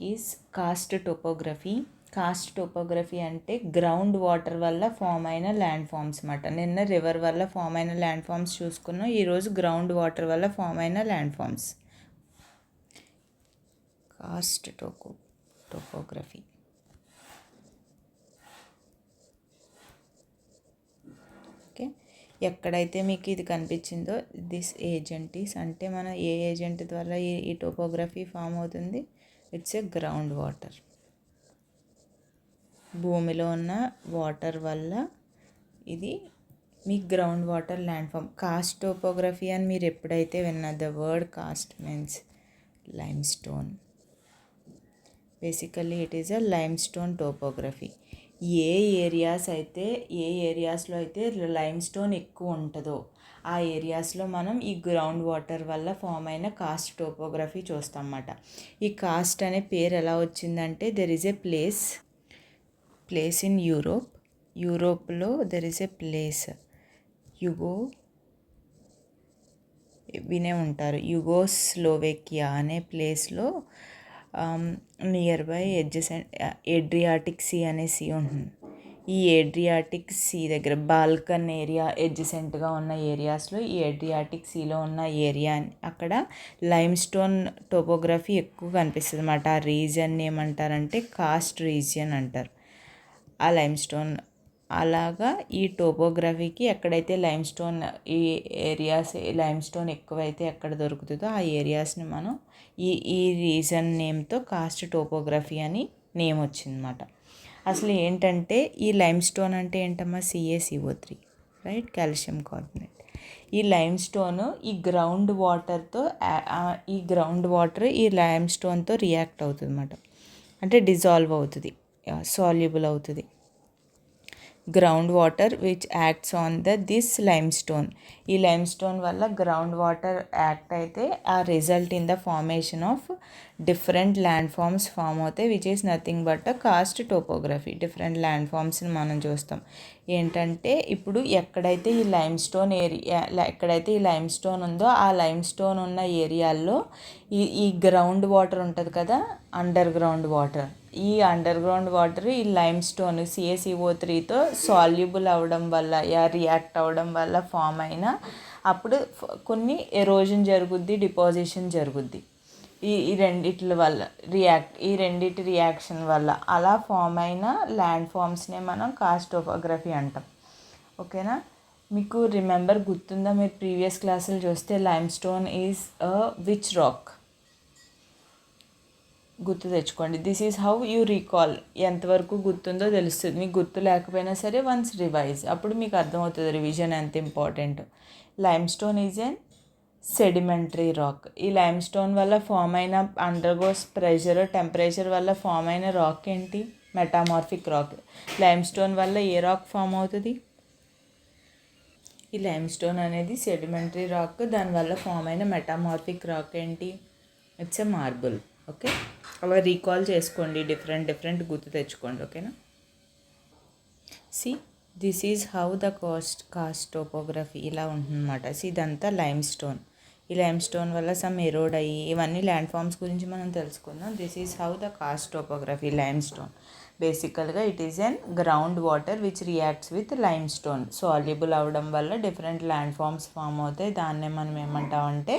Is cost topography. Cost topography అంటే ground water వల్ల form అయిన ల్యాండ్ ఫామ్స్ అన్నమాట. నిన్న రివర్ వల్ల ఫామ్ అయిన ల్యాండ్ ఫామ్స్ చూసుకున్నాం, ఈరోజు గ్రౌండ్ వాటర్ వల్ల ఫామ్ అయిన land forms. Cost topography. Okay, ఎక్కడైతే మీకు ఇది కనిపించిందో దిస్ ఏజెంట్ ఈస్ అంటే మన ఏ ఏజెంట్ ద్వారా ఈ టోపోగ్రఫీ ఫామ్ అవుతుంది? It's a ground water. భూమిలో ఉన్న వాటర్ వల్ల ఇది మీ ground water land form. Karst topography అని మీరు ఎప్పుడైతే విన్నా, the word karst means limestone. Basically it is a limestone topography. ఏ ఏరియాస్లో అయితే లైమ్ స్టోన్ ఎక్కువ ఉంటుందో ఆ ఏరియాస్లో మనం ఈ గ్రౌండ్ వాటర్ వల్ల ఫామ్ అయిన కాస్ట్ టోపోగ్రఫీ చూస్తాం అన్నమాట. ఈ కాస్ట్ అనే పేరు ఎలా వచ్చిందంటే, there is a place in యూరోప్లో దెర్ ఈస్ ఏ ప్లేస్, వినే ఉంటారు, యుగోస్లోవేకియా అనే ప్లేస్లో నియర్ బై ఏడ్రియాటిక్ సీ అనే సీ ఉంటుంది. ఈ ఏడ్రియాటిక్ సీ దగ్గర బాల్కన్ ఏరియా ఎడ్జసెంట్గా ఉన్న ఏరియాస్లో ఈ ఏడ్రియాటిక్ సీలో ఉన్న ఏరియా అక్కడ లైమ్ స్టోన్ టోపోగ్రఫీ ఎక్కువ కనిపిస్తుంది అన్నమాట. ఆ రీజన్ని ఏమంటారంటే కాస్ట్ రీజియన్ అంటారు. ఆ లైమ్ స్టోన్ అలాగా ఈ టోపోగ్రఫీకి ఎక్కడైతే లైమ్ స్టోన్ లైమ్ స్టోన్ ఎక్కువైతే ఎక్కడ దొరుకుతుందో ఆ ఏరియాస్ని మనం ఈ రీజన్ నేమ్తో కాస్ట్ టోపోగ్రఫీ అని నేమ్ వచ్చిందన్నమాట. అసలు ఏంటంటే ఈ లైమ్ స్టోన్ అంటే ఏంటమ్మా? CaCO3, right, calcium carbonate. ఈ లైమ్ స్టోన్ ఈ గ్రౌండ్ వాటర్ ఈ లైమ్ స్టోన్తో రియాక్ట్ అవుతుంది అన్నమాట. అంటే డిజాల్వ్ అవుతుంది, సాల్యుబుల్ అవుతుంది. Ground water which acts on this limestone. ఈ లైమ్ స్టోన్ వల్ల గ్రౌండ్ వాటర్ యాక్ట్ అయితే ఆ result in the formation of different land forms form అవుతాయి, which is nothing but a cost topography. Different land ఫామ్స్ని మనం చూస్తాం. ఏంటంటే ఇప్పుడు ఎక్కడైతే ఈ లైమ్ స్టోన్ ఉందో ఆ లైమ్ స్టోన్ ఉన్న ఏరియాల్లో ఈ గ్రౌండ్ వాటర్ ఉంటుంది కదా, అండర్ గ్రౌండ్ వాటర్. ఈ అండర్ గ్రౌండ్ వాటర్ ఈ లైమ్ స్టోన్ CaCO3తో సాల్యుబుల్ అవ్వడం వల్ల రియాక్ట్ అవ్వడం వల్ల ఫామ్ అయిన అప్పుడు కొన్ని ఎరోజన్ జరుగుద్ది, డిపాజిషన్ జరుగుద్ది. ఈ రెండిటి రియాక్షన్ వల్ల అలా ఫామ్ అయిన ల్యాండ్ ఫామ్స్నే మనం కాస్ట్ టోపోగ్రఫీ అంటాం. ఓకేనా? మీకు గుర్తుందా? మీరు ప్రీవియస్ క్లాసులు చూస్తే lime stone is which rock? గుర్తు తెచ్చుకోండి. This is how you recall. ఎంతవరకు గుర్తుందో తెలుస్తుంది. మీకు గుర్తు లేకపోయినా సరే వన్స్ రివైజ్, అప్పుడు మీకు అర్థమవుతుంది రివిజన్ ఎంత important. Limestone is an sedimentary rock. ఈ లైమ్ స్టోన్ వల్ల ఫామ్ అయిన అండర్గోస్ టెంపరేచర్ వల్ల ఫామ్ అయిన రాక్ ఏంటి? Metamorphic rock. లైమ్ స్టోన్ వల్ల ఏ రాక్ ఫామ్ అవుతుంది? ఈ లైమ్ స్టోన్ అనేది సెడిమెంటరీ రాక్. దానివల్ల ఫామ్ అయిన మెటామార్ఫిక్ రాక్ ఏంటి? It's a marble. ఓకే, అలా రీకాల్ చేసుకోండి, డిఫరెంట్ గుర్తు తెచ్చుకోండి. ఓకేనా? This is how the karst topography ఇలా ఉంటుందన్నమాట. ఇదంతా లైమ్ స్టోన్. ఈ లైమ్ స్టోన్ వల్ల సమ్ ఎరోడ్ అయ్యి ఇవన్నీ ల్యాండ్ ఫామ్స్ గురించి మనం తెలుసుకుందాం. This is how the karst topography. Limestone బేసికల్గా it is an ground water which reacts with limestone. Soluble అవ్వడం వల్ల డిఫరెంట్ ల్యాండ్ ఫామ్స్ ఫామ్ అవుతాయి. దాన్నే మనం ఏమంటామంటే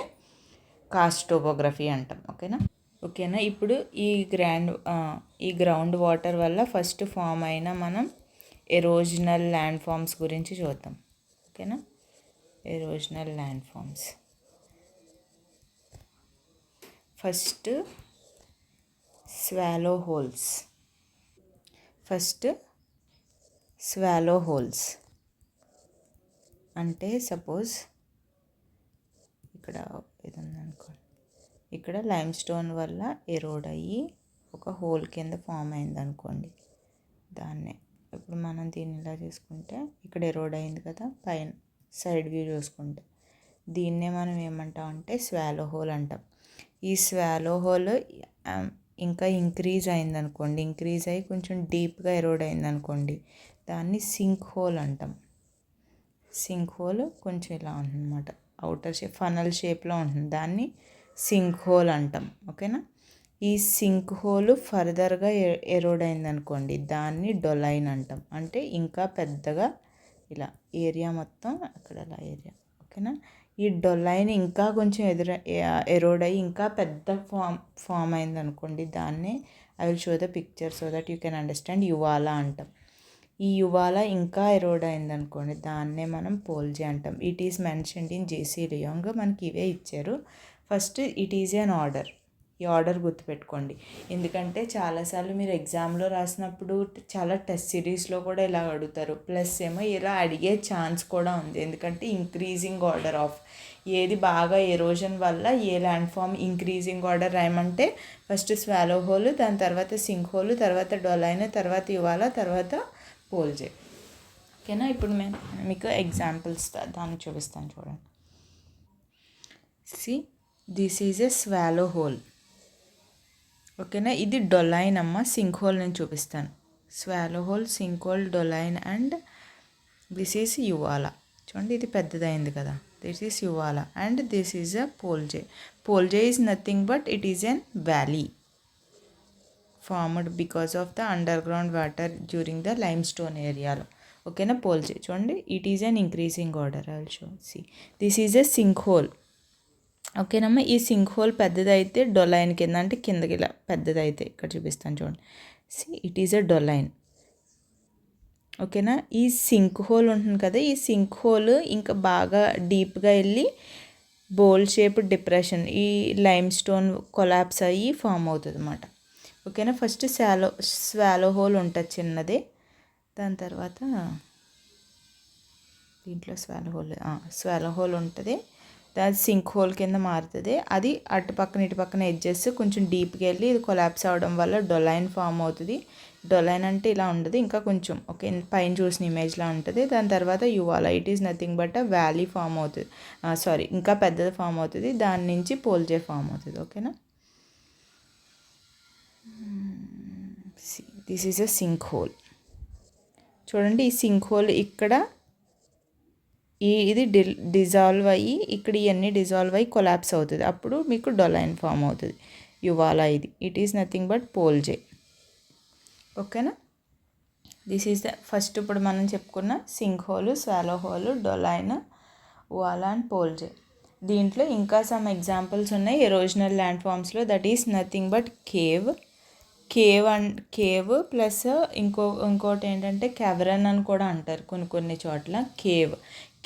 కాస్ట్ టోపోగ్రఫీ అంటాం. ఓకేనా? ఇప్పుడు ఈ గ్రౌండ్ వాటర్ వల్ల ఫస్ట్ ఫామ్ అయిన మనం ఎరోజనల్ ల్యాండ్ ఫామ్స్ గురించి చూద్దాం. ఓకేనా? Erosional land forms. First swallow holes అంటే సపోజ్ ఇక్కడ ఇది ఉందనుకోండి, ఇక్కడ లైమ్ స్టోన్ వల్ల ఎరోడ్ అయ్యి ఒక హోల్ కింద ఫామ్ అయింది అనుకోండి. దాన్నే ఇప్పుడు మనం దీన్ని ఇలా చూసుకుంటే ఇక్కడ ఎరోడ్ అయింది కదా, పైన సైడ్ వ్యూ చూసుకుంటే దీన్నే మనం ఏమంటామంటే స్వాలో హోల్ అంటాం. ఈ స్వాలో హోల్ ఇంకా ఇంక్రీజ్ అయిందనుకోండి, ఇంక్రీజ్ అయ్యి కొంచెం డీప్గా ఎరోడ్ అయిందనుకోండి, దాన్ని సింక్ హోల్ అంటాం. సింక్ హోల్ కొంచెం ఇలా ఉంటుందన్నమాట, అవుటర్ షేప్ ఫనల్ షేప్లో ఉంటుంది, దాన్ని సింక్ హోల్ అంటాం. ఓకేనా? ఈ సింక్ హోల్ ఫర్దర్గా ఎరోడ్ అయిందనుకోండి, దాన్ని డొలైన్ అంటాం. అంటే ఇంకా పెద్దగా ఇలా ఏరియా మొత్తం అక్కడ అలా ఏరియా, ఓకేనా. ఈ డొలైన్ ఇంకా కొంచెం ఎరోడ్ అయ్యి ఇంకా పెద్ద ఫామ్ అయిందనుకోండి, దాన్నే I will show the picture so that you can understand, uvala అంటాం. ఈ యువాల ఇంకా ఎరోడ్ అయిందనుకోండి, దాన్నే మనం పోల్జే అంటాం. It is mentioned in JC Liang. మనకి ఇవే ఇచ్చారు. First it is an order. ఈ ఆర్డర్ గుర్తుపెట్టుకోండి, ఎందుకంటే చాలాసార్లు మీరు ఎగ్జామ్లో రాసినప్పుడు చాలా టెస్ట్ సిరీస్లో కూడా ఇలా అడుగుతారు. ప్లస్ ఏమో ఇలా అడిగే ఛాన్స్ కూడా ఉంది, ఎందుకంటే ఇంక్రీజింగ్ ఆర్డర్ ఆఫ్ ఏది బాగా ఎరోజన్ వల్ల ఏ ల్యాండ్ ఫామ్ ఇంక్రీజింగ్ ఆర్డర్ రాయమంటే ఫస్ట్ స్వాలో హోల్, దాని తర్వాత సింక్ హోల్, తర్వాత డొలైన్, తర్వాత యువాల, తర్వాత పోల్జే, ఓకేనా. ఇప్పుడు నేను మీకు ఎగ్జాంపుల్స్ దాన్ని చూపిస్తాను, చూడండి. See this is a swallow hole, ఓకేనా. ఇది డొలైన్ అమ్మ. సింక్ హోల్ నేను చూపిస్తాను. Swallow hole, sync hole, doline and this is uvala. చూడండి ఇది పెద్దదైంది కదా, this is uvala and this is a polje. Polje is nothing but it is an valley formed because of the underground water during the limestone ఏరియాలో, ఓకేనా. Polje చూడండి, it is an increasing order. I will show. C this is a sinkhole, ఓకేనమ్మా. ఈ sync whole పెద్దదైతే డొలైన్ కింద, అంటే కిందకి ఇలా పెద్దదైతే ఇక్కడ చూపిస్తాను చూడండి. సి ఇట్ ఈజ్ ఎ డొలైన్, ఓకేనా. ఈ సింక్ హోల్ ఉంటుంది కదా, ఈ సింక్ హోల్ ఇంకా బాగా డీప్గా వెళ్ళి బౌల్ షేప్ డిప్రెషన్, ఈ లైమ్ స్టోన్ కొలాప్స్ అయ్యి ఫామ్ అవుతుంది అన్నమాట, ఓకేనా. ఫస్ట్ స్వాలో హోల్ ఉంటుంది చిన్నది, దాని తర్వాత దీంట్లో స్వాలో హోల్ ఉంటుంది, దాని సింక్ హోల్ కింద మారుతుంది. అది అటు పక్కన ఇటు పక్కన ఎడ్జెస్ కొంచెం డీప్గా వెళ్ళి ఇది కొలాప్స్ అవడం వల్ల డొలైన్ ఫామ్ అవుతుంది. డొలైన్ అంటే ఇలా ఉండదు, ఇంకా కొంచెం ఓకే పైన చూసిన ఇమేజ్లా ఉంటుంది. దాని తర్వాత uvala, it is nothing but a valley form అవుతుంది, ఇంకా పెద్దది ఫామ్ అవుతుంది. దాని నుంచి పోల్జే ఫామ్ అవుతుంది, ఓకేనా. This is a sinkhole. చూడండి ఈ సింక్ హోల్ ఇక్కడ ఇది డిజాల్వ్ అయ్యి ఇక్కడ ఇవన్నీ డిజాల్వ్ అయ్యి కొలాప్స్ అవుతుంది, అప్పుడు మీకు డొలైన్ ఫామ్ అవుతుంది. యువాలా ఇది it is nothing but polje, ఓకేనా. దిస్ ఈజ్ ద ఫస్ట్ ఇప్పుడు మనం చెప్పుకున్న sink hole, swallow hole, doline, uvala and polje. దీంట్లో ఇంకా సమ్ ఎగ్జాంపుల్స్ ఉన్నాయి ఎరోజనల్ ల్యాండ్ ఫామ్స్లో. That is nothing but cave plus ఇంకోటి ఏంటంటే క్యావరన్ అని కూడా అంటారు కొన్ని చోట్ల.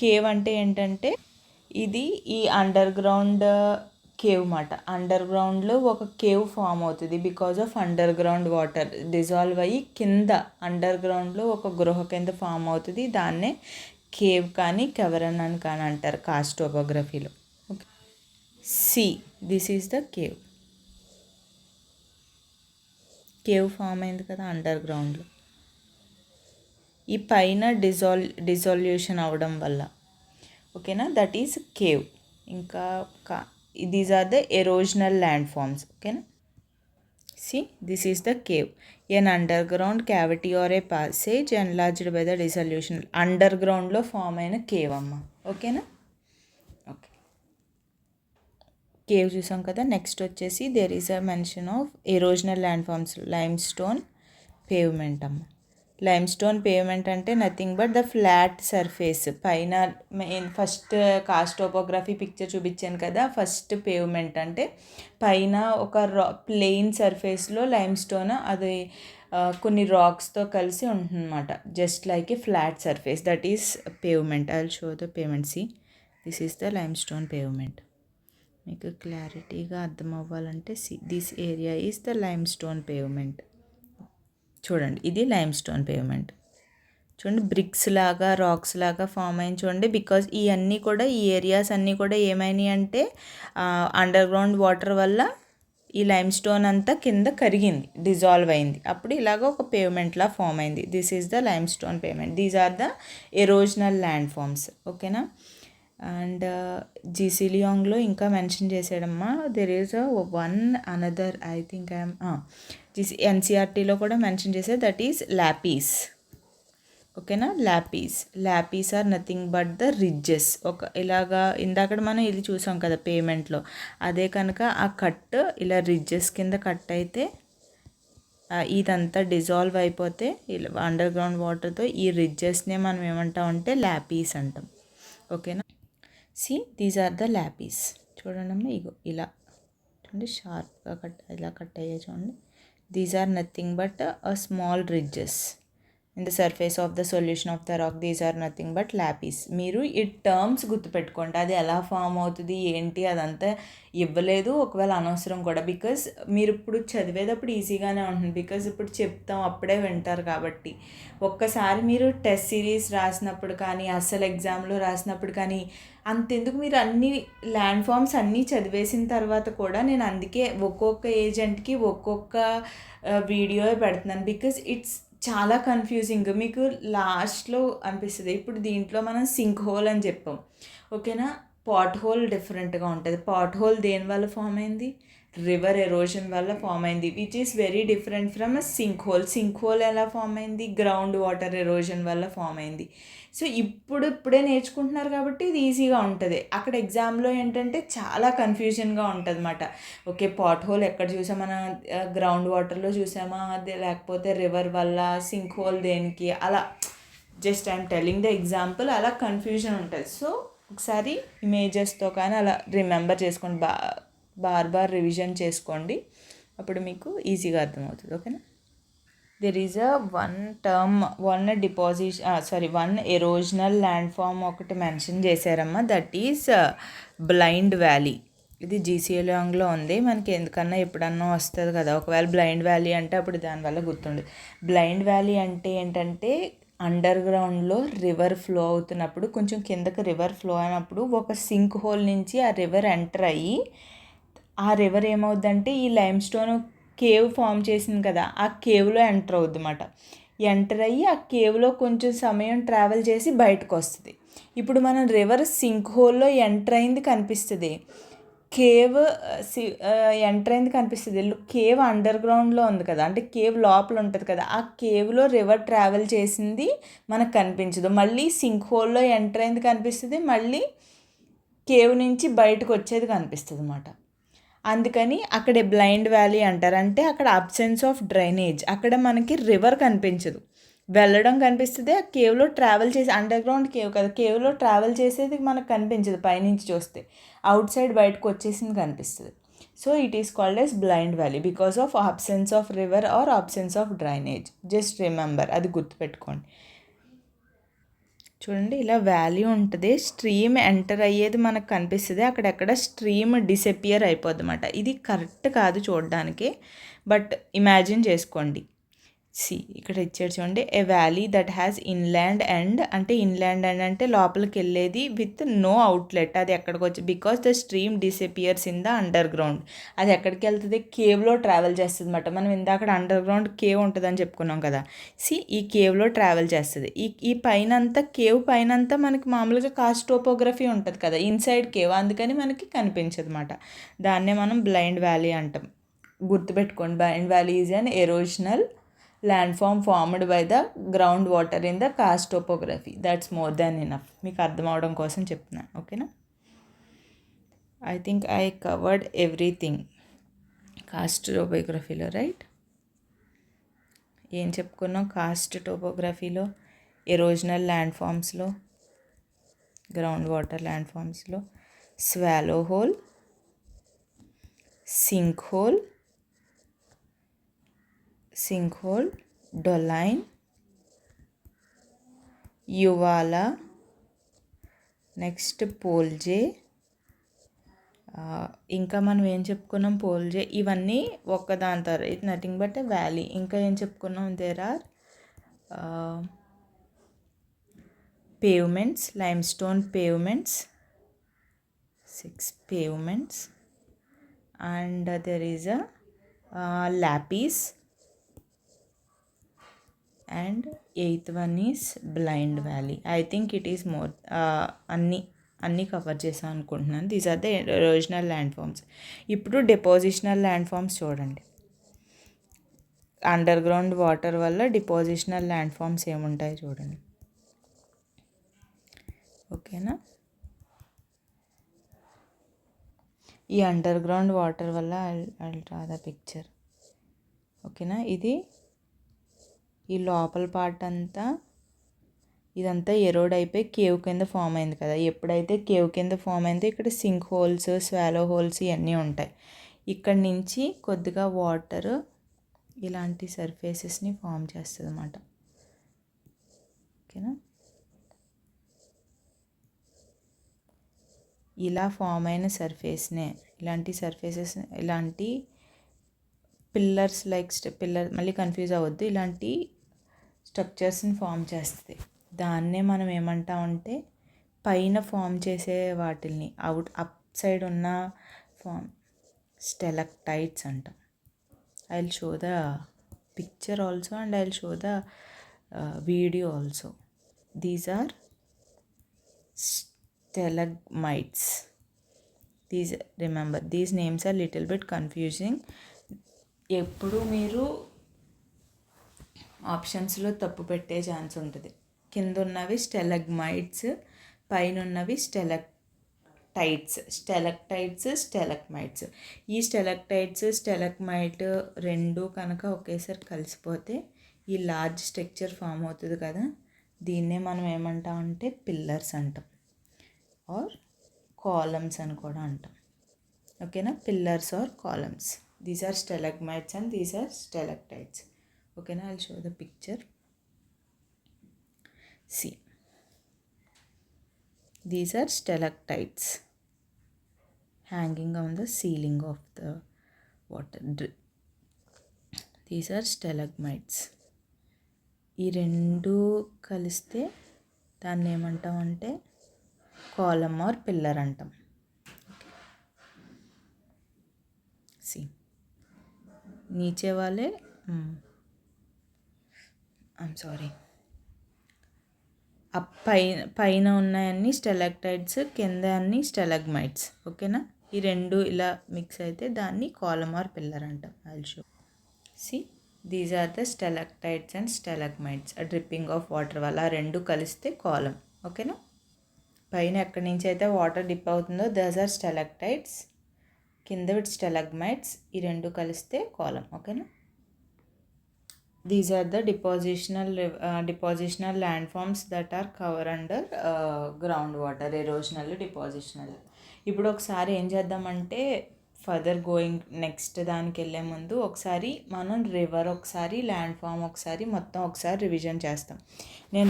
కేవ్ అంటే ఏంటంటే ఇది ఈ అండర్ గ్రౌండ్ కేవ్ మాట. అండర్ గ్రౌండ్లో ఒక కేవ్ ఫామ్ అవుతుంది because of under ground water dissolve అయ్యి కింద అండర్ గ్రౌండ్లో ఒక గృహ కింద ఫామ్ అవుతుంది. దాన్నే కేవ్ కానీ కెవరన్ అని కానీ అంటారు కాస్ట్ టోపోగ్రఫీలో. Okay, see this is the cave form అయింది కదా అండర్ గ్రౌండ్లో, ఈ పైన డిజాల్యూషన్ అవ్వడం వల్ల, ఓకేనా. That is cave. ఇంకా these are the erosional land forms, ఓకేనా. See this is the cave, an underground cavity or a passage enlarged by the dissolution. అండర్ గ్రౌండ్లో ఫామ్ అయిన కేవ్ అమ్మ, ఓకేనా. ఓకే, కేవ్ చూసాం కదా. నెక్స్ట్ వచ్చేసి there is a mention of erosional land forms, limestone pavement అమ్మ. Limestone pavement అంటే nothing but the flat surface పైన. ఫస్ట్ కాస్ట్ టోపోగ్రఫీ పిక్చర్ చూపించాను కదా, ఫస్ట్ పేవ్మెంట్ అంటే పైన ఒక ప్లెయిన్ సర్ఫేస్లో లైమ్ స్టోన్ అది కొన్ని రాక్స్తో కలిసి ఉంటుందన్నమాట, just like A flat surface. That is pavement. I will show the pavement. C this is the limestone pavement. మీకు క్లారిటీగా అర్థం అవ్వాలంటే this area is the limestone pavement. చూడండి ఇది లైమ్ స్టోన్ పేవ్మెంట్. చూడండి బ్రిక్స్ లాగా racks లాగా form అయింది చూడండి. బికాజ్ ఇవన్నీ కూడా ఈ ఏరియాస్ అన్నీ కూడా ఏమైనాయి అంటే అండర్ గ్రౌండ్ వాటర్ వల్ల ఈ లైమ్ స్టోన్ అంతా కింద కరిగింది, డిజాల్వ్ అయింది, అప్పుడు ఇలాగ ఒక పేవ్మెంట్లా ఫామ్ అయింది. This is the limestone pavement. These are the erosional land forms, ఓకేనా. అండ్ జీసీలియాంగ్లో ఇంకా మెన్షన్ చేసాడమ్మా, there is one another I think I'm ఎన్సీఆర్టీలో కూడా మెన్షన్ చేసేది, దట్ ఈస్ లాపీస్, ఓకేనా. Lapies are nothing but the ridges. ఇలాగా ఇందాక మనం ఇది చూసాం కదా పేమెంట్లో, అదే కనుక ఆ కట్ ఇలా రిడ్జెస్ కింద కట్ అయితే ఇదంతా డిజాల్వ్ అయిపోతే ఇలా అండర్ గ్రౌండ్ వాటర్తో ఈ రిడ్జెస్నే మనం ఏమంటామంటే ల్యాపీస్ అంటాం. ఓకేనా. These are the lapies. చూడండి ఇగో ఇలా చూడండి, షార్ప్గా ఇలా కట్ అయ్యాయి చూడండి. These are nothing but small ridges in the surface of the solution of the rock. These are nothing but lapies. మీరు ఈ టర్మ్స్ గుర్తుపెట్టుకోండి, అది ఎలా ఫామ్ అవుతుంది ఏంటి అదంతా ఇవ్వలేదు, ఒకవేళ అనవసరం కూడా. బికాజ్ మీరు ఇప్పుడు చదివేటప్పుడు ఈజీగానే ఉంటుంది, బికాజ్ ఇప్పుడు చెప్తాం అప్పుడే వింటారు కాబట్టి. ఒక్కసారి మీరు టెస్ట్ సిరీస్ రాసినప్పుడు కానీ అసలు ఎగ్జామ్లో రాసినప్పుడు కానీ అంతెందుకు, మీరు అన్ని ల్యాండ్ ఫామ్స్ అన్నీ చదివేసిన తర్వాత కూడా నేను అందుకే ఒక్కొక్క ఏజెంట్కి ఒక్కొక్క వీడియో పెడుతున్నాను. బికాజ్ ఇట్స్ చాలా కన్ఫ్యూజింగ్, మీకు లాస్ట్లో అనిపిస్తుంది. ఇప్పుడు దీంట్లో మనం సింక్ హోల్ అని చెప్పాం, ఓకేనా. పాట్ హోల్ డిఫరెంట్గా ఉంటుంది. పాట్ హోల్ దేని వల్ల ఫామ్ అయింది? రివర్ ఎరోషన్ వల్ల ఫామ్ అయింది, which is very different from sinkhole. Sync whole ఎలా ఫామ్ అయింది? గ్రౌండ్ వాటర్ ఎరోషన్ వల్ల ఫామ్ అయింది. సో ఇప్పుడే నేర్చుకుంటున్నారు కాబట్టి ఇది ఈజీగా ఉంటుంది. అక్కడ ఎగ్జామ్లో ఏంటంటే చాలా కన్ఫ్యూజన్గా ఉంటుంది అన్నమాట. ఓకే, పాట్ హోల్ ఎక్కడ చూసామా? మన గ్రౌండ్ వాటర్లో చూసామా, అదే లేకపోతే రివర్ వల్ల? సింక్ హోల్ దేనికి? అలా just I'm telling the example. అలా కన్ఫ్యూజన్ ఉంటుంది. సో ఒకసారి ఇమేజెస్తో కానీ అలా రిమెంబర్ చేసుకోండి, బార్ రివిజన్ చేసుకోండి, అప్పుడు మీకు ఈజీగా అర్థమవుతుంది. ఓకేనా. There is one erosional land form ఒకటి మెన్షన్ చేశారమ్మా, దట్ ఈస్ బ్లైండ్ వ్యాలీ. ఇది జీసీఎలాంగ్లో ఉంది, మనకి ఎందుకన్నా ఎప్పుడన్నా వస్తుంది కదా. ఒకవేళ బ్లైండ్ వ్యాలీ అంటే అప్పుడు దానివల్ల గుర్తుండదు. బ్లైండ్ వ్యాలీ అంటే ఏంటంటే అండర్ గ్రౌండ్లో రివర్ ఫ్లో అవుతున్నప్పుడు, కొంచెం కిందకి రివర్ ఫ్లో అయినప్పుడు ఒక సింక్ హోల్ నుంచి ఆ రివర్ ఎంటర్ అయ్యి, ఆ రివర్ ఏమవుద్దంటే ఈ లైమ్ స్టోన్ కేవ్ ఫామ్ చేసింది కదా, ఆ కేవ్లో ఎంటర్ అవుద్ది అన్నమాట. ఎంటర్ అయ్యి ఆ కేవ్లో కొంచెం సమయం ట్రావెల్ చేసి బయటకు వస్తుంది. ఇప్పుడు మనం రివర్ సింక్ హోల్లో ఎంటర్ అయింది కనిపిస్తుంది, కేవ్ ఎంటర్ అయింది కనిపిస్తుంది. కేవ్ అండర్ గ్రౌండ్లో ఉంది కదా, అంటే కేవ్ లోపల ఉంటుంది కదా, ఆ కేవ్లో రివర్ ట్రావెల్ చేసింది మనకు కనిపించదు. మళ్ళీ సింక్ హోల్లో ఎంటర్ అయింది కనిపిస్తుంది, మళ్ళీ కేవ్ నుంచి బయటకు వచ్చేది కనిపిస్తుంది అన్నమాట. అందుకని అక్కడ బ్లైండ్ వ్యాలీ అంటారు. అంటే అక్కడ అబ్సెన్స్ ఆఫ్ డ్రైనేజ్, అక్కడ మనకి రివర్ కనిపించదు, వెళ్ళడం కనిపిస్తుంది. ఆ కేవ్లో ట్రావెల్ చేసి, అండర్ గ్రౌండ్ కేవ్ కదా, కేవ్లో ట్రావెల్ చేసేది మనకు కనిపించదు, పైనుంచి చూస్తే అవుట్ సైడ్ బయటకు వచ్చేసింది కనిపిస్తుంది. So it is called as blind valley because of absence of river or absence of drainage. Just remember, అది గుర్తుపెట్టుకోండి. చూడండి ఇలా వ్యాలీ ఉంటుంది, స్ట్రీమ్ ఎంటర్ అయ్యేది మనకు కనిపిస్తుంది, అక్కడెక్కడ స్ట్రీమ్ డిసపియర్ అయిపోద్ది అన్నమాట. ఇది కరెక్ట్ కాదు చూడడానికి, బట్ ఇమాజిన్ చేసుకోండి. ఇక్కడ ఇచ్చాడు చూడండి, a valley that has inland end. అంటే ఇన్లాండ్ ఎండ్ అంటే లోపలికి వెళ్ళేది విత్ నో అవుట్లెట్. అది ఎక్కడికి వచ్చి, because the stream disappears in the underground. అది ఎక్కడికి వెళ్తుంది? కేవ్లో ట్రావెల్ చేస్తుంది అన్నమాట. మనం ఇందాక అండర్ గ్రౌండ్ కేవ్ ఉంటుందని చెప్పుకున్నాం కదా, ఈ కేవ్లో ట్రావెల్ చేస్తుంది. ఈ పైనంతా కేవ్ పైనంతా మనకి మామూలుగా కాస్ట్ టోపోగ్రఫీ ఉంటుంది కదా, ఇన్సైడ్ కేవ్, అందుకని మనకి కనిపించదు అన్నమాట. దాన్నే మనం బ్లైండ్ వ్యాలీ అంటాం. గుర్తుపెట్టుకోండి, blind valley is an erosional landform formed by the groundwater in the karst topography. That's more than enough. మీకు అర్థం అవడం కోసం చెప్తున్నాను. ఓకేనా. I think I covered everything karst టోపోగ్రఫీలో, రైట్? ఏం చెప్పుకున్నాం కాస్ట్ టోపోగ్రఫీలో? ఎరోజనల్ ల్యాండ్ ఫామ్స్లో, గ్రౌండ్ వాటర్ ల్యాండ్ ఫామ్స్లో swallow hole, sync hole, doline, uvala, next polje. ఇంకా మనం ఏం చెప్పుకున్నాం? పోల్జే, ఇవన్నీ ఒక్కదాని తర్వాత it nothing but a valley. ఇంకా ఏం చెప్పుకున్నాం? There are pavements, limestone pavements, 6 pavements, and there is a lapis, and 8th one is blind valley. I think it is more అన్నీ కవర్ చేసాం అనుకుంటున్నాను. These are the erosional land forms. ఇప్పుడు depositional land forms చూడండి. Underground water వల్ల depositional land forms ఏముంటాయి చూడండి. ఓకేనా. ఈ అండర్ గ్రౌండ్ వాటర్ వల్ల ఐ డ్రా ద పిక్చర్. ఓకేనా. ఇది ఈ లోపల పార్ట్ అంతా ఇదంతా ఎరోడ్ అయిపోయి కేవ్ కింద ఫామ్ అయింది కదా. ఎప్పుడైతే కేవ్ కింద ఫామ్ అయిందో ఇక్కడ సింక్ హోల్స్, స్వాలో హోల్స్ ఇవన్నీ ఉంటాయి. ఇక్కడ నుంచి కొద్దిగా వాటర్ ఇలాంటి సర్ఫేసెస్ని ఫామ్ చేస్తుంది అన్నమాట. ఓకేనా. ఇలా ఫామ్ అయిన సర్ఫేస్నే ఇలాంటి సర్ఫేసెస్, ఇలాంటి పిల్లర్స్ లైక్ పిల్లర్, మళ్ళీ కన్ఫ్యూజ్ అవ్వద్దు, ఇలాంటి స్ట్రక్చర్స్ని ఫామ్ చేస్తుంది. దాన్నే మనం ఏమంటామంటే పైన ఫామ్ చేసే వాటిల్ని అప్ సైడ్ ఉన్న ఫామ్ స్టెలక్టైట్స్ అంటాం. I will show the picture also and I will show the video also. These are stalagmites. Remember, these names are little bit confusing. ఎప్పుడు మీరు ఆప్షన్స్లో తప్పు పెట్టే ఛాన్స్ ఉంటుంది. కింద ఉన్నవి స్టెలగ్మైట్స్, పైన ఉన్నవి స్టెలక్టైట్స్. స్టెలగ్మైట్స్. ఈ స్టెలక్మైట్ రెండు కనుక ఒకేసారి కలిసిపోతే ఈ లార్జ్ స్ట్రక్చర్ ఫామ్ అవుతుంది కదా. దీన్నే మనం ఏమంటామంటే పిల్లర్స్ అంటాం, ఆర్ కాలమ్స్ అని కూడా అంటాం. ఓకేనా. Pillars or columns. These are stalagmites and these are stalactites. ఓకేనా. I will show the picture. See, these are stalactites hanging on the ceiling of the water. These are stalagmites. ఈ రెండు కలిస్తే దాన్ని ఏమంటాం అంటే కాలమ్ ఆర్ పిల్లర్ అంటాం. C నీచే వాళ్ళే I'm sorry, పైన ఉన్నాయన్నీ స్టెలక్టైట్స్, కింద అన్ని స్టెలగ్మైట్స్. ఓకేనా. ఈ రెండు ఇలా మిక్స్ అయితే దాన్ని కాలమ్ ఆర్ పిల్లర్ అంటాం. I will show. See, these are the stalactites and stalagmites. ఆ డ్రిప్పింగ్ ఆఫ్ వాటర్ వల్ల ఆ రెండు కలిస్తే కాలమ్. ఓకేనా. పైన ఎక్కడి నుంచి అయితే వాటర్ డిప్ అవుతుందో దస్ ఆర్ స్టెలక్టైట్స్, కింద విత్ స్టెలగ్మైట్స్. ఈ రెండు కలిస్తే కాలమ్. ఓకేనా. These are the depositional landforms that are covered under groundwater, erosional, depositional. ఇప్పుడు ఒకసారి ఏం చేద్దామంటే ఫర్దర్ గోయింగ్ నెక్స్ట్ దానికి వెళ్ళే ముందు ఒకసారి మనం రివర్ ఒకసారి, ల్యాండ్ ఫామ్ ఒకసారి, మొత్తం ఒకసారి రివిజన్ చేస్తాం. నేను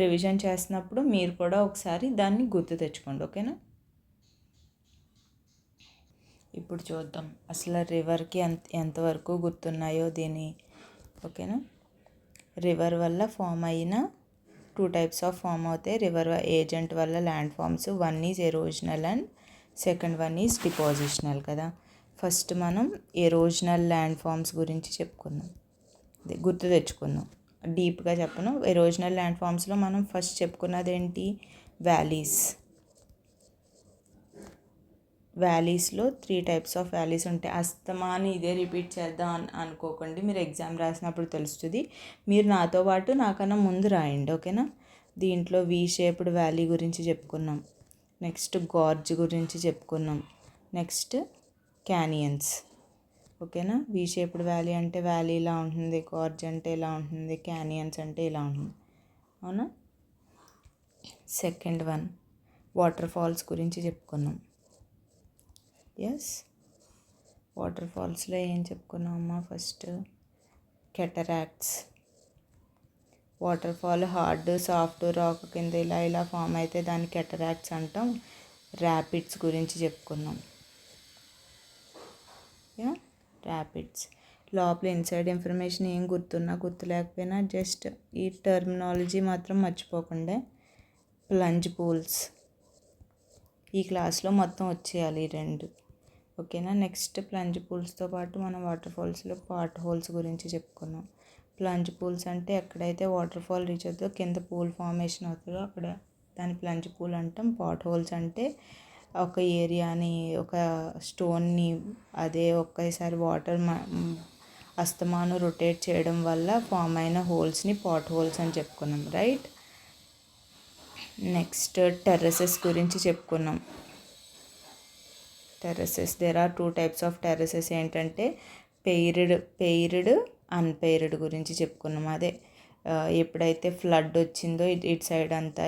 రివిజన్ చేస్తున్నప్పుడు మీరు కూడా ఒకసారి దాన్ని గుర్తు తెచ్చుకోండి. ఓకేనా. ఇప్పుడు చూద్దాం అసలు రివర్కి ఎంతవరకు గుర్తున్నాయో దీని. ఓకేనా. రివర్ వల్ల ఫామ్ అయిన 2 types ఆఫ్ ఫామ్ అవుతాయి. రివర్ ఏజెంట్ వల్ల land forms, one is erosional and second one is depositional కదా. ఫస్ట్ మనం ఎరోజనల్ ల్యాండ్ ఫామ్స్ గురించి చెప్పుకుందాం, గుర్తు తెచ్చుకుందాం. డీప్గా చెప్పను. ఎరోజనల్ ల్యాండ్ ఫామ్స్లో మనం ఫస్ట్ చెప్పుకున్నది ఏంటి, వ్యాలీస్లో 3 types ఆఫ్ వ్యాలీస్ ఉంటాయి. అస్తమాని ఇదే రిపీట్ చేద్దాం అనుకోకండి, మీరు ఎగ్జామ్ రాసినప్పుడు తెలుస్తుంది. మీరు నాతో పాటు నాకన్నా ముందు రాయండి. ఓకేనా. దీంట్లో వి షేప్డ్ వ్యాలీ గురించి చెప్పుకున్నాం, నెక్స్ట్ గార్జ్ గురించి చెప్పుకున్నాం, నెక్స్ట్ క్యానియన్స్. ఓకేనా. వి షేప్డ్ వ్యాలీ అంటే వ్యాలీ ఇలా ఉంటుంది, గార్జ్ అంటే ఇలా ఉంటుంది, క్యానియన్స్ అంటే ఇలా ఉంటుంది. అవునా. సెకండ్ వన్ వాటర్ ఫాల్స్ గురించి చెప్పుకున్నాం. ఎస్, వాటర్ ఫాల్స్లో ఏం చెప్పుకున్నామమ్మా, first cataracts. Waterfall hard, soft rock కింద ఇలా ఫామ్ అయితే దాన్ని కెటరాక్ట్స్ అంటాం. ర్యాపిడ్స్ గురించి చెప్పుకున్నాం. ర్యాపిడ్స్ లోపల ఇన్సైడ్ ఇన్ఫర్మేషన్ ఏం గుర్తు లేకపోయినా జస్ట్ ఈ టర్మినాలజీ మాత్రం మర్చిపోకుండా. ప్లంజ్ పూల్స్ ఈ క్లాస్లో మొత్తం వచ్చేయాలి ఈ రెండు. ఓకేనా. నెక్స్ట్ ప్లంజ్ పూల్స్తో పాటు మనం వాటర్ ఫాల్స్లో పాట్ హోల్స్ గురించి చెప్పుకున్నాం. ప్లంజ్ పూల్స్ అంటే ఎక్కడైతే వాటర్ ఫాల్ రీచ్ అవుతుందో కింద పూల్ ఫార్మేషన్ అవుతుందో అక్కడ దాన్ని ప్లంజ్ పూల్ అంటాం. పాట్ హోల్స్ అంటే ఒక ఏరియాని, ఒక స్టోన్ని అదే ఒకేసారి వాటర్ అస్తమాను రొటేట్ చేయడం వల్ల ఫామ్ అయిన హోల్స్ని పాట్ హోల్స్ అని చెప్పుకున్నాం. రైట్. నెక్స్ట్ టెర్రసెస్ గురించి చెప్పుకున్నాం. టెర్రసెస్, దేర్ ఆర్ 2 టైప్స్ ఆఫ్ టెర్రసెస్. ఏంటంటే పెయిర్డ్ అన్పెయిర్డ్ గురించి చెప్పుకున్నాం. అదే ఎప్పుడైతే ఫ్లడ్ వచ్చిందో ఇటు సైడ్ అంతా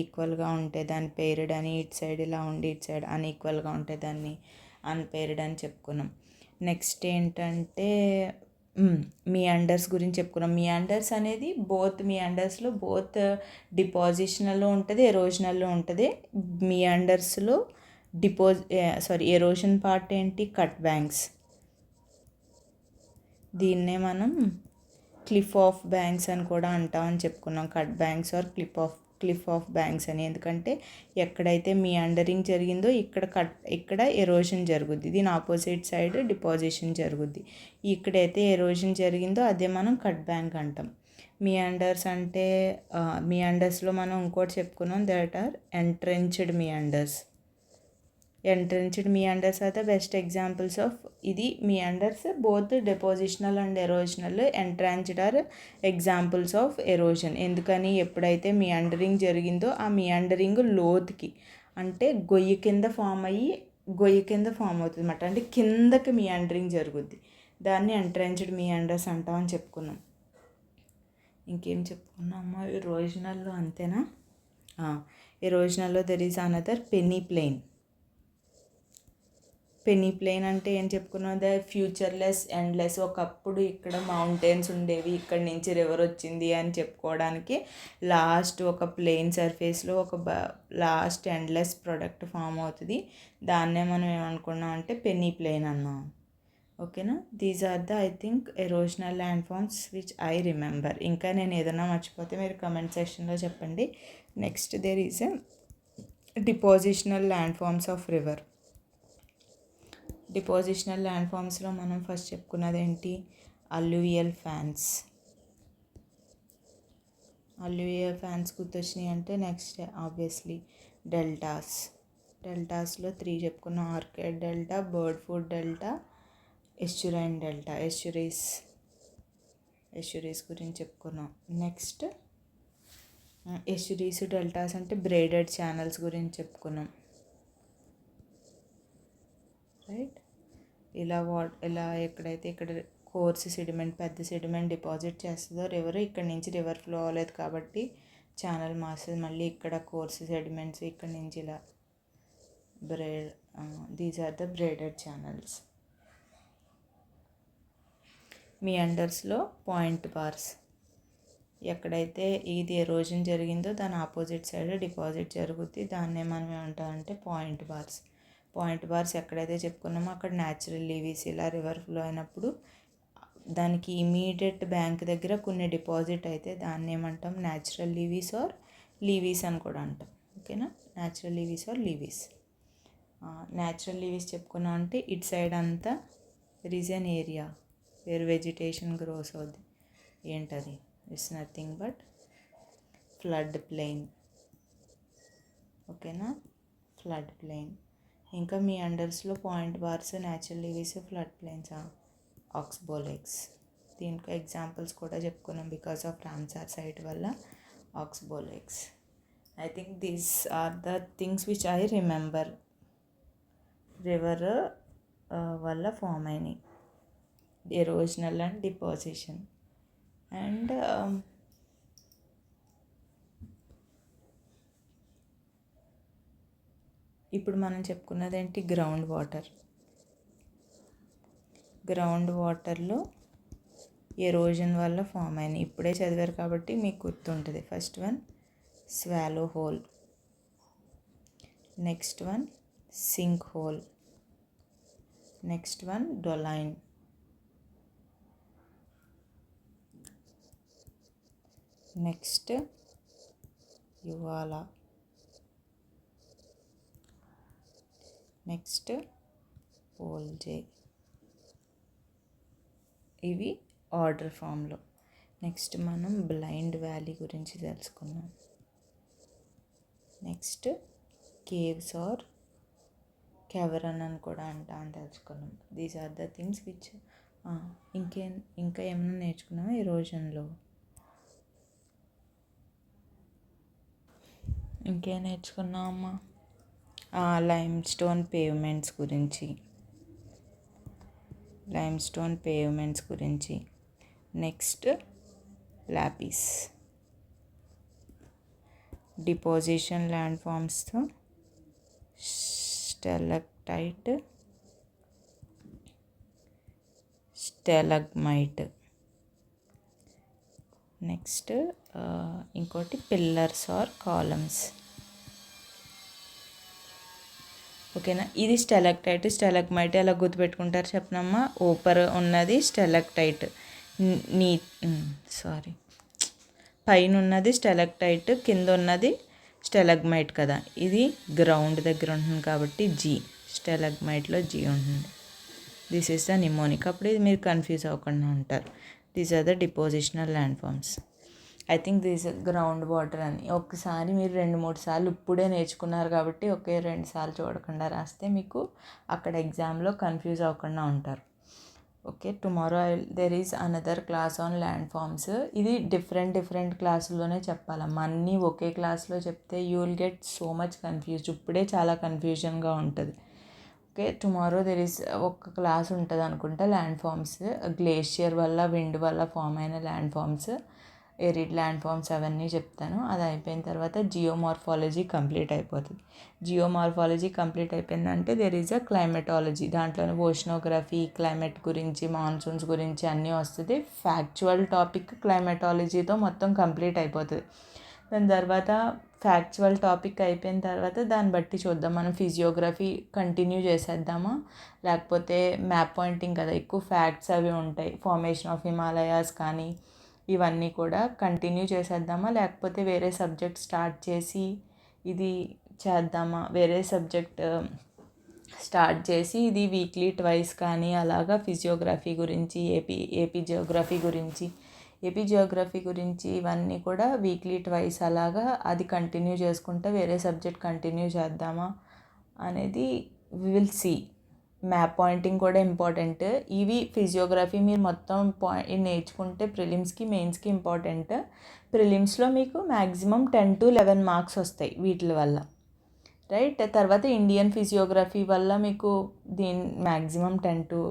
ఈక్వల్గా ఉంటే దాన్ని పెయిర్డ్ అని, ఇటు సైడ్ ఇలా ఉండి ఇటు సైడ్ అన్ఈక్వల్గా ఉంటే దాన్ని అన్పెయిర్డ్ అని చెప్పుకున్నాం. నెక్స్ట్ ఏంటంటే మియాండర్స్ గురించి చెప్పుకున్నాం. మియాండర్స్ అనేది మియాండర్స్లో డిపాజిషనల్లో ఉంటుంది, ఎరోజనల్లో ఉంటుంది. మియాండర్స్లో ఎరోషన్ పార్ట్ ఏంటి, కట్ బ్యాంక్స్. దీన్నే మనం క్లిఫ్ ఆఫ్ బ్యాంక్స్ అని కూడా అంటామని చెప్పుకున్నాం. Cut banks or cliff of banks అని. ఎందుకంటే ఎక్కడైతే మియాండరింగ్ జరిగిందో ఇక్కడ ఎరోషన్ జరుగుద్ది, దీని ఆపోజిట్ సైడ్ డిపాజిషన్ జరుగుద్ది. ఇక్కడైతే ఎరోషన్ జరిగిందో అదే మనం కట్ బ్యాంక్ అంటాం. మియాండర్స్లో మనం ఇంకోటి చెప్పుకున్నాం, that are entrenched meanders. Entrenched meanders are the best examples of ఇది. Meanders both depositional and erosional. Entrenched are examples of erosion. ఎందుకని, ఎప్పుడైతే మియాండరింగ్ జరిగిందో ఆ మియాండరింగ్ లోతుకి అంటే గొయ్యి కింద ఫామ్ అవుతుంది అన్నమాట. అంటే కిందకి మియాండరింగ్ జరుగుద్ది, దాన్ని ఎంట్రెంచ్డ్ మియాండర్స్ అంటామని చెప్పుకున్నాం. ఇంకేం చెప్పుకున్నాము ఎరోజనల్లో, అంతేనా? ఎరోజనల్లో there is another peneplain అంటే ఏం చెప్పుకున్నాం, ద ఫ్యూచర్లెస్, ఎండ్లెస్. ఒకప్పుడు ఇక్కడ మౌంటైన్స్ ఉండేవి, ఇక్కడ నుంచి రివర్ వచ్చింది అని చెప్పుకోవడానికి లాస్ట్ ఒక ప్లెయిన్ సర్ఫేస్లో లాస్ట్ ఎండ్లెస్ ప్రోడక్ట్ ఫామ్ అవుతుంది. దాన్నే మనం ఏమనుకున్నాం అంటే పెన్నీ ప్లెయిన్ అన్నాం. ఓకేనా? These are the I think erosional land forms which I remember. ఇంకా నేను ఏదైనా మర్చిపోతే మీరు కమెంట్ సెక్షన్లో చెప్పండి. Next there is a depositional land forms of river. Depositional land ఫామ్స్లో మనం ఫస్ట్ చెప్పుకున్నది ఏంటి, అల్యూవియల్ ఫ్యాన్స్. గుర్తొచ్చినాయి అంటే నెక్స్ట్ ఆబ్వియస్లీ డెల్టాస్లో 3 చెప్పుకున్నాం, arcuate delta, bird foot delta, estuarine delta. Estuaries గురించి చెప్పుకున్నాం. నెక్స్ట్ ఎస్చురీస్ డెల్టాస్ అంటే బ్రేడెడ్ ఛానల్స్ గురించి చెప్పుకున్నాం, రైట్? ఇలా ఎక్కడైతే ఇక్కడ కోర్స్ సెడిమెంట్, పెద్ద సెడిమెంట్ డిపాజిట్ చేస్తుందో ఇక్కడ నుంచి రివర్ ఫ్లో అవ్వలేదు కాబట్టి ఛానల్ మారుస్తుంది. మళ్ళీ ఇక్కడ కోర్స్ సెడిమెంట్స్ ఇక్కడ నుంచి ఇలా these are the braided channels. మియాండర్స్లో పాయింట్ బార్స్. ఎక్కడైతే ఇది ఎరోజన్ జరిగిందో దాని ఆపోజిట్ సైడ్ డిపాజిట్ జరుగుద్ది, దాన్నే మనం ఏమంటామంటే పాయింట్ బార్స్. ఎక్కడైతే చెప్పుకున్నామో అక్కడ న్యాచురల్ లీవీస్. ఇలా రివర్ ఫ్లో అయినప్పుడు దానికి ఇమీడియట్ బ్యాంక్ దగ్గర కొన్ని డిపాజిట్ అయితే దాన్ని ఏమంటాం, న్యాచురల్ లీవీస్ ఆర్ లీవీస్ అని కూడా అంటాం. ఓకేనా? Natural levees or levees. Natural levees చెప్పుకున్నాం అంటే ఇటు సైడ్ అంతా region area where vegetation grows అవుద్ది. ఏంటది? It's nothing but flood plain. ఓకేనా? Flood plain. ఇంకా మియాండర్స్లో point bars, natural levees, flood plains, oxbow lakes. దీనికి ఎగ్జాంపుల్స్ కూడా చెప్పుకున్నాం బికాస్ ఆఫ్ రామ్సార్ సైట్ వల్ల oxbow lakes. I think these are the things which I remember river వల్ల ఫామ్ అయినాయి, erosional and deposition. And ఇప్పుడు మనం చెప్పుకున్నది ఏంటి, గ్రౌండ్ వాటర్లో ఎరోజన్ వల్ల ఫామ్ అయినాయి. ఇప్పుడే చదివారు కాబట్టి మీకు గుర్తుంటుంది. First one swallow hole, next one sink hole, next one doline, next uvala, next polje. ఇవి ఆర్డర్ ఫామ్లో. నెక్స్ట్ మనం బ్లైండ్ వ్యాలీ గురించి తెలుసుకున్నాం. నెక్స్ట్ కేవ్స్ ఆర్ కెవరన్ అని కూడా అంటామని తెలుసుకున్నాం. These are the things which ఇంకా ఏమైనా నేర్చుకున్నామా ఎరోజన్లో? ఇంకేం నేర్చుకున్నామమ్మా? లైమ్ స్టోన్ పేవ్మెంట్స్ గురించి. Next lapis. డిపోజిషన్ ల్యాండ్ ఫామ్స్తో స్టెలక్టైట్, స్టెలగ్మైట్. నెక్స్ట్ ఇంకోటి పిల్లర్స్ ఆర్ కాలమ్స్. ఓకేనా? ఇది స్టెలక్టైట్, స్టెలగ్మైట్ ఎలా గుర్తుపెట్టుకుంటారు చెప్పనమ్మా? ఓపర్ ఉన్నది స్టెలక్టైట్, పైన ఉన్నది స్టెలక్టైట్, కింద ఉన్నది స్టెలగ్మైట్ కదా. ఇది గ్రౌండ్ దగ్గర ఉంటుంది కాబట్టి జీ, స్టెలగ్మైట్లో జీ ఉంటుంది. This is the mnemonic. అప్పుడు ఇది మీరు కన్ఫ్యూజ్ అవ్వకుండా ఉంటారు. These are the depositional land forms. I think this groundwater అని ఒక్కసారి మీరు 2-3 సార్లు ఇప్పుడే నేర్చుకున్నారు కాబట్టి ఒకే 2 సార్లు చూడకుండా రాస్తే మీకు అక్కడ ఎగ్జామ్లో కన్ఫ్యూజ్ అవ్వకుండా ఉంటారు. Okay, tomorrow there is another class on land forms. ఇది డిఫరెంట్ క్లాసుల్లోనే చెప్పాలమ్మా. అన్నీ ఒకే క్లాస్లో చెప్తే you will get so much confused. ఇప్పుడే చాలా కన్ఫ్యూజన్గా ఉంటుంది. ఓకే, టుమారో దెర్ ఈజ్ ఒక క్లాస్ ఉంటుంది అనుకుంటా ల్యాండ్ ఫామ్స్, గ్లేషియర్ వల్ల విండ్ వల్ల ఫామ్ అయిన land forms, arid land forms అవన్నీ చెప్తాను. అది అయిపోయిన తర్వాత జియోమార్ఫాలజీ కంప్లీట్ అయిపోతుంది. జియోమార్ఫాలజీ కంప్లీట్ అయిపోయిందంటే దెర్ ఈజ్ అ క్లైమెటాలజీ. దాంట్లోనే ఓషనోగ్రఫీ, క్లైమేట్ గురించి, మాన్సూన్స్ గురించి అన్నీ వస్తుంది. ఫ్యాక్చువల్ టాపిక్ క్లైమెటాలజీతో మొత్తం కంప్లీట్ అయిపోతుంది. దాని తర్వాత ఫ్యాక్చువల్ టాపిక్ అయిపోయిన తర్వాత దాన్ని బట్టి చూద్దాం, మనం ఫిజియోగ్రఫీ కంటిన్యూ చేసేద్దామా, లేకపోతే మ్యాప్ పాయింటింగ్ కదా ఎక్కువ ఫ్యాక్ట్స్ అవి ఉంటాయి, ఫార్మేషన్ ఆఫ్ హిమాలయాస్ కానీ ఇవన్నీ కూడా కంటిన్యూ చేసేద్దామా, లేకపోతే వేరే సబ్జెక్ట్ స్టార్ట్ చేసి ఇది చేద్దామా, వేరే సబ్జెక్ట్ స్టార్ట్ చేసి ఇది వీక్లీ ట్వైస్ కానీ అలాగా ఫిజియోగ్రఫీ గురించి, ఏపీ జియోగ్రఫీ గురించి ఇవన్నీ కూడా వీక్లీ ట్వైస్ అలాగా అది కంటిన్యూ చేసుకుంటే వేరే సబ్జెక్ట్ కంటిన్యూ చేద్దామా అనేది we will see. Map pointing కూడా ఇంపార్టెంట్. ఇవి ఫిజియోగ్రఫీ మీరు మొత్తం నేర్చుకుంటే ప్రిలిమ్స్కి మెయిన్స్కి ఇంపార్టెంట్. ప్రిలిమ్స్లో మీకు మ్యాక్సిమం 10 to 11 మార్క్స్ వస్తాయి వీటి వల్ల, రైట్. తర్వాత ఇండియన్ ఫిజియోగ్రఫీ వల్ల మీకు మ్యాక్సిమం 10 to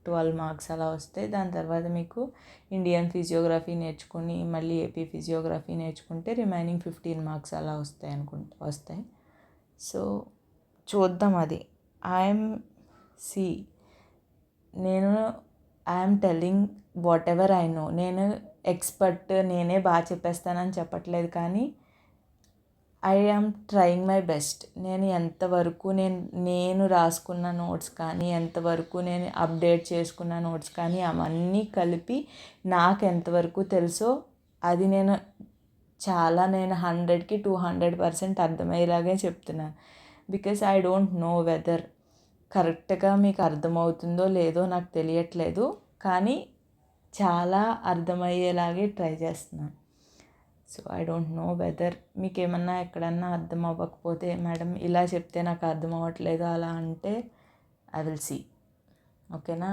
12 మార్క్స్ అలా వస్తాయి. దాని తర్వాత మీకు ఇండియన్ ఫిజియోగ్రఫీ నేర్చుకుని మళ్ళీ ఏపీ ఫిజియోగ్రఫీ నేర్చుకుంటే రిమైనింగ్ 15 మార్క్స్ అలా వస్తాయి. సో చూద్దాం అది. I'm telling what ever I know. నేను ఎక్స్పర్ట్, నేనే బాగా చెప్పేస్తానని చెప్పట్లేదు, కానీ I am trying my best. నేను ఎంతవరకు నేను రాసుకున్న నోట్స్ కానీ, ఎంతవరకు నేను అప్డేట్ చేసుకున్న నోట్స్ కానీ అవన్నీ కలిపి నాకు ఎంతవరకు తెలుసో అది నేను 100కి 200% అర్థమయ్యేలాగే చెప్తున్నాను. Because I don't know whether కరెక్ట్గా మీకు అర్థమవుతుందో లేదో నాకు తెలియట్లేదు, కానీ చాలా అర్థమయ్యేలాగే ట్రై చేస్తున్నాను. So I don't know whether మీకు ఏమన్నా ఎక్కడన్నా అర్థం అవ్వకపోతే, మేడం ఇలా చెప్తే నాకు అర్థం అవ్వట్లేదు అలా అంటే ఐ విల్ సీ. ఓకేనా?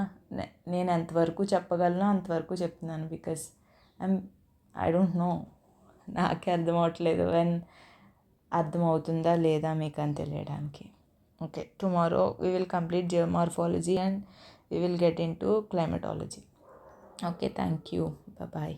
నేను ఎంతవరకు చెప్పగలనో అంతవరకు చెప్తున్నాను. బికాస్ ఐ డోంట్ నో, నాకే అర్థం అవ్వట్లేదు అర్థమవుతుందా లేదా మీకు అని తెలియడానికి. Okay, tomorrow we will complete geomorphology and we will get into climatology. Okay, thank you. Bye-bye.